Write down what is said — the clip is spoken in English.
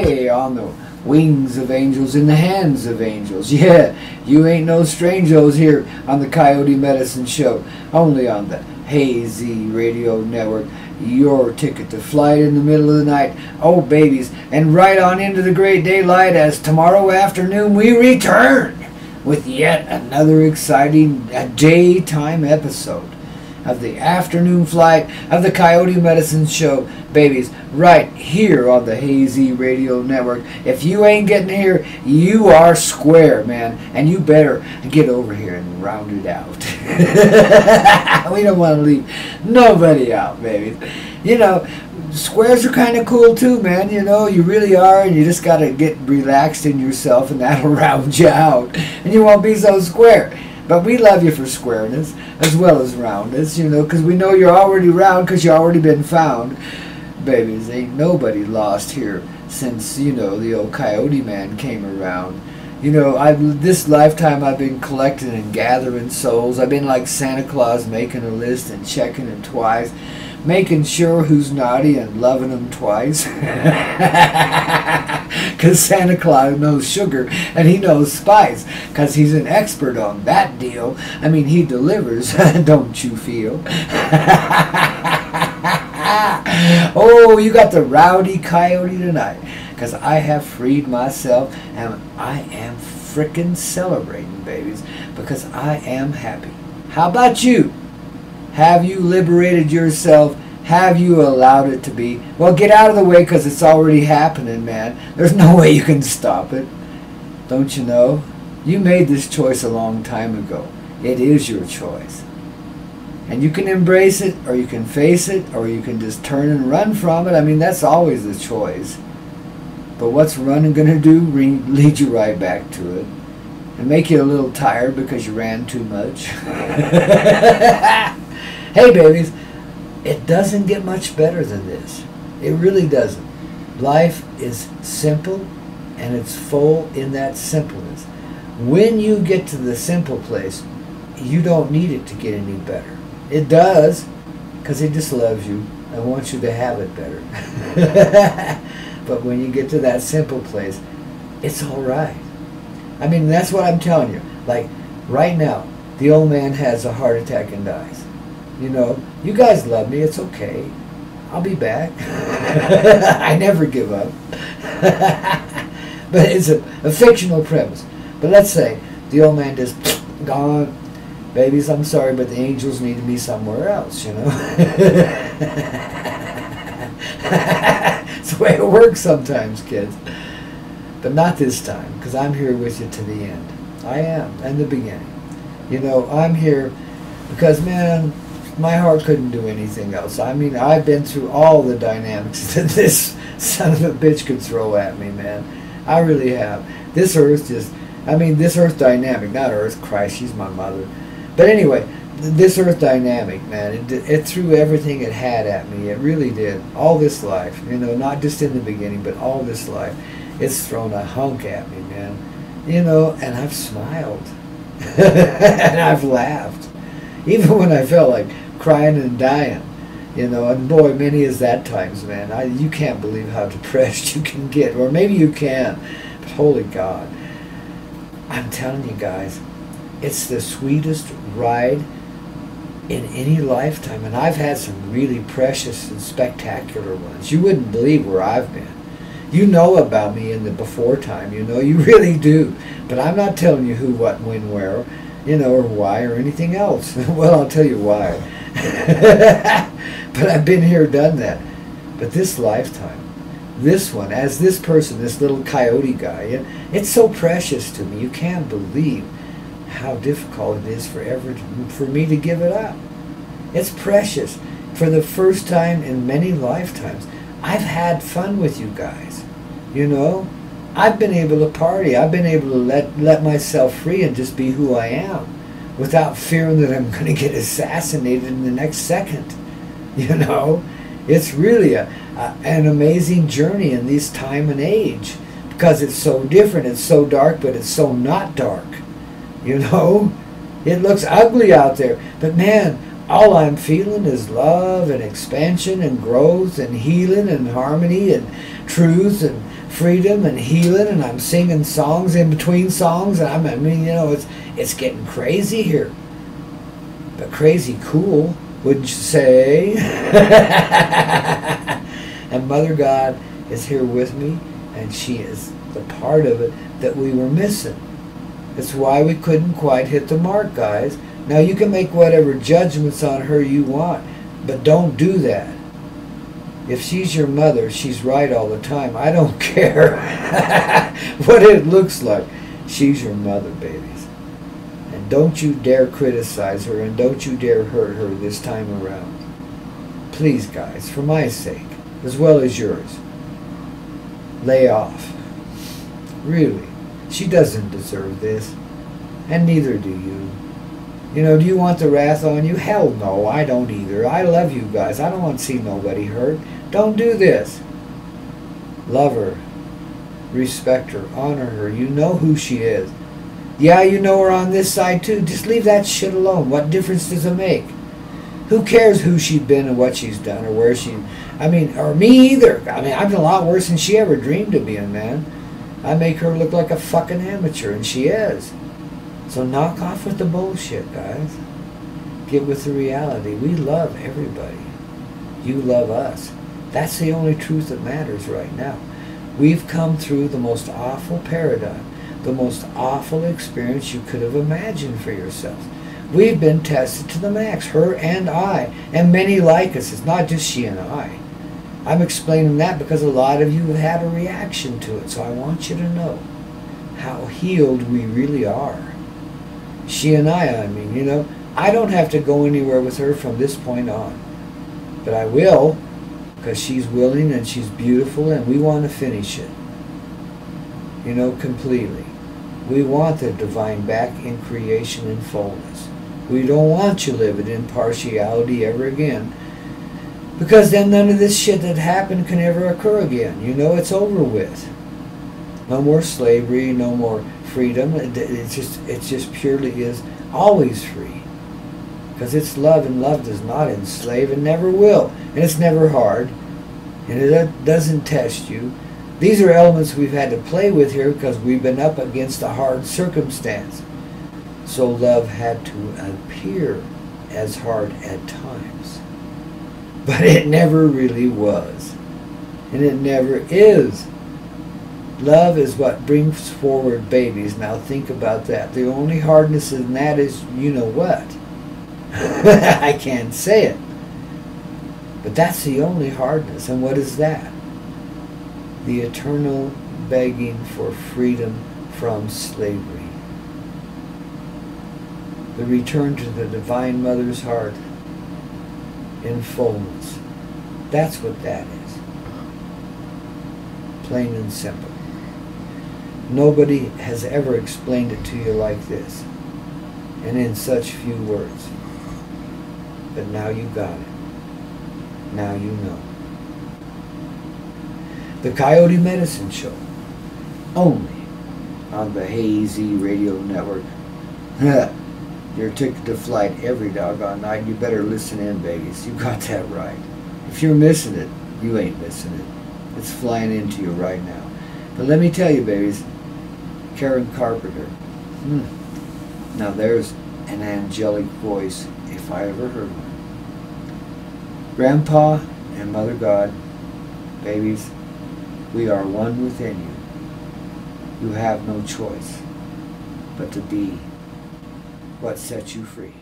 Hey, on the wings of angels, in the hands of angels. Yeah, you ain't no strangers here on the Coyote Medicine Show, only on the Hazy Radio Network. Your ticket to flight in the middle of the night. Oh, babies, and right on into the great daylight as tomorrow afternoon we return with yet another exciting daytime episode of the afternoon flight of the Coyote Medicine Show, babies, right here on the Hazy Radio Network. If you ain't getting here, you are square, man, and you better get over here and round it out. We don't want to leave nobody out, babies. You know, squares are kind of cool too, man. You know, you really are, and you just got to get relaxed in yourself, and that'll round you out, and you won't be so square. But we love you for squareness as well as roundness, you know, because we know you're already round because you've already been found. Babies, ain't nobody lost here since, you know, the old Coyote Man came around. You know, this lifetime I've been collecting and gathering souls. I've been like Santa Claus, making a list and checking it twice, making sure who's naughty and loving them twice. Because Santa Claus knows sugar and he knows spice, because he's an expert on that deal. I mean, he delivers, don't you feel? Oh, you got the rowdy coyote tonight, because I have freed myself and I am frickin' celebrating, babies, because I am happy. How about you? Have you liberated yourself? Have you allowed it to be? Well, get out of the way, because it's already happening, man. There's no way you can stop it. Don't you know? You made this choice a long time ago. It is your choice. And you can embrace it, or you can face it, or you can just turn and run from it. I mean, that's always the choice. But what's running going to do? Lead you right back to it. And make you a little tired because you ran too much. Hey, babies. It doesn't get much better than this. It really doesn't. Life is simple, and it's full in that simpleness. When you get to the simple place, you don't need it to get any better. It does, because it just loves you and wants you to have it better. But when you get to that simple place, it's all right. I mean, that's what I'm telling you. Like, right now, the old man has a heart attack and dies. You know, you guys love me. It's okay. I'll be back. I never give up. But it's a fictional premise. But let's say the old man just gone. Babies, I'm sorry, but the angels need to be somewhere else, you know. It's the way it works sometimes, kids. But not this time, because I'm here with you to the end. I am, and the beginning. You know, I'm here because, man, my heart couldn't do anything else. I mean, I've been through all the dynamics that this son of a bitch could throw at me, man. I really have. This earth just, I mean, this earth dynamic, not earth, Christ, she's my mother. But anyway, this earth dynamic, man, it threw everything it had at me. It really did. All this life, you know, not just in the beginning, but all this life. It's thrown a hunk at me, man. You know, and I've smiled. And I've laughed. Even when I felt like crying and dying, you know, and boy, many is that times, man. You can't believe how depressed you can get, or maybe you can, but holy God, I'm telling you guys, it's the sweetest ride in any lifetime, and I've had some really precious and spectacular ones. You wouldn't believe where I've been. You know about me in the before time, you know, you really do, but I'm not telling you who, what, when, where, you know, or why, or anything else. Well, I'll tell you why. But I've been here, done that. But this lifetime, this one, as this person, this little coyote guy, it's so precious to me. You can't believe how difficult it is for me to give it up. It's precious. For the first time in many lifetimes, I've had fun with you guys. You know, I've been able to party. I've been able to let myself free and just be who I am, without fearing that I'm going to get assassinated in the next second. You know, it's really an amazing journey in this time and age, because it's so different. It's so dark, but it's so not dark. You know, it looks ugly out there, but man, all I'm feeling is love and expansion and growth and healing and harmony and truth and freedom and healing, and I'm singing songs in between songs, and I mean, you know, it's getting crazy here. But crazy cool, wouldn't you say? And Mother God is here with me, and she is the part of it that we were missing. It's why we couldn't quite hit the mark, guys. Now you can make whatever judgments on her you want, but don't do that. If she's your mother, she's right all the time. I don't care what it looks like. She's your mother, babies. And don't you dare criticize her, and don't you dare hurt her this time around. Please, guys, for my sake, as well as yours, lay off. Really, she doesn't deserve this, and neither do you. You know, do you want the wrath on you? Hell no, I don't either. I love you guys. I don't want to see nobody hurt. Don't do this. Love her. Respect her. Honor her. You know who she is. Yeah, you know her on this side too. Just leave that shit alone. What difference does it make? Who cares who she's been and what she's done or where she... I mean, or me either. I mean, I'm a lot worse than she ever dreamed of being, man. I make her look like a fucking amateur, and she is. So knock off with the bullshit, guys. Get with the reality. We love everybody. You love us. That's the only truth that matters right now. We've come through the most awful paradigm, the most awful experience you could have imagined for yourself. We've been tested to the max, her and I, and many like us. It's not just she and I. I'm explaining that because a lot of you have had a reaction to it, so I want you to know how healed we really are. She and I mean, you know, I don't have to go anywhere with her from this point on. But I will, because she's willing and she's beautiful, and we want to finish it. You know, completely. We want the divine back in creation and fullness. We don't want you living in partiality ever again, because then none of this shit that happened can ever occur again. You know, it's over with. No more slavery, no more freedom. It just purely is always free. Because it's love, and love does not enslave and never will. And it's never hard. And it doesn't test you. These are elements we've had to play with here because we've been up against a hard circumstance. So love had to appear as hard at times. But it never really was. And it never is. Love is what brings forward babies. Now think about that. The only hardness in that is, you know what? I can't say it. But that's the only hardness. And what is that? The eternal begging for freedom from slavery. The return to the Divine Mother's heart in fullness. That's what that is. Plain and simple. Nobody has ever explained it to you like this, and in such few words. But now you got it. Now you know. The Coyote Medicine Show, only on the Hazy Radio Network. Your ticket to flight every doggone night. You better listen in, babies. You got that right. If you're missing it, you ain't missing it. It's flying into you right now. But let me tell you, babies, Karen Carpenter. Now there's an angelic voice, if I ever heard one. Grandpa and Mother God, babies, we are one within you. You have no choice but to be what sets you free.